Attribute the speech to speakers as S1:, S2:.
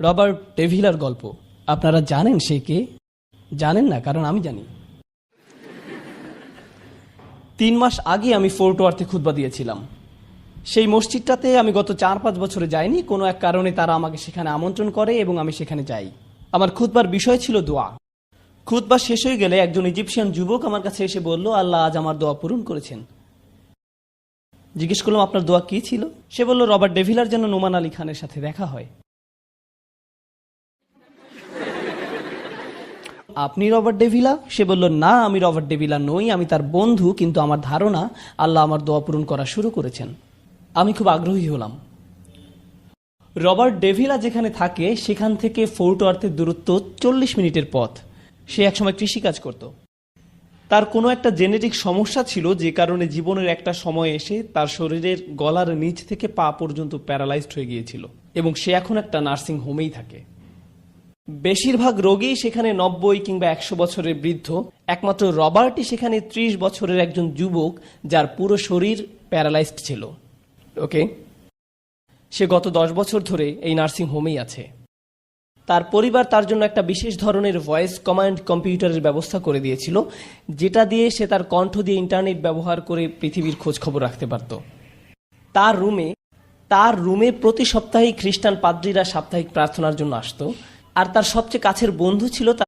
S1: Robert ডেভিলার গল্প। আপনারা জানেন সে কে? জানেন না, কারণ আমি জানি। 3 মাস আগে আমি ফোর্ট ওয়ার্থে খুতবা দিয়েছিলাম। সেই মসজিদটাতে আমি গত 4-5 বছরে যাইনি। কোনো এক কারণে তারা আমাকে সেখানে আমন্ত্রণ করে এবং আমি সেখানে যাই। আমার খুতবার বিষয় ছিল দোয়া। খুতবা শেষ হয়ে গেলে একজন ইজিপশিয়ান যুবক আমার কাছে এসে বলল, আল্লাহ আজ আমার দোয়া পূরণ করেছেন। জিজ্ঞেস করলাম, আপনার দোয়া কি ছিল? সে বলল, রবার্ট ডেভিলার যেন নোমান আলী খানের সাথে দেখা হয়। আপনি রবার্ট ডেভিলা? সে বলল, না, আমি রবার্ট ডেভিলা নই, আমি তার বন্ধু, কিন্তু আমার ধারণা আল্লাহ আমার দোয়া পূরণ করা শুরু করেছেন। আমি খুব আগ্রহী হলাম। রবার্ট ডেভিলা যেখানে থাকে সেখান থেকে ফোর্ট ওয়ার্থের দূরত্ব 40 মিনিটের পথ। সে একসময় কৃষিকাজ করত। তার কোনো একটা জেনেটিক সমস্যা ছিল, যে কারণে জীবনের একটা সময় এসে তার শরীরের গলার নিচ থেকে পা পর্যন্ত প্যারালাইজড হয়ে গিয়েছিল এবং সে এখন একটা নার্সিং হোমেই থাকে। বেশিরভাগ রোগী সেখানে 90 কিংবা 100 বছরের বৃদ্ধ। একমাত্র রবার্টই সেখানে 30 বছরের একজন যুবক, যার পুরো শরীর প্যারালাইজড ছিল। ওকে, সে গত 10 বছর ধরে এই নার্সিং হোমেই আছে। তার পরিবার তার জন্য একটা বিশেষ ধরনের ভয়েস কমান্ড কম্পিউটারের ব্যবস্থা করে দিয়েছিল, যেটা দিয়ে সে তার কণ্ঠ দিয়ে ইন্টারনেট ব্যবহার করে পৃথিবীর খোঁজ খবর রাখতে পারত। তার রুমে প্রতি সপ্তাহে খ্রিস্টান পাদ্রীরা সাপ্তাহিক প্রার্থনার জন্য আসতো, আর তার সবচেয়ে কাছের বন্ধু ছিল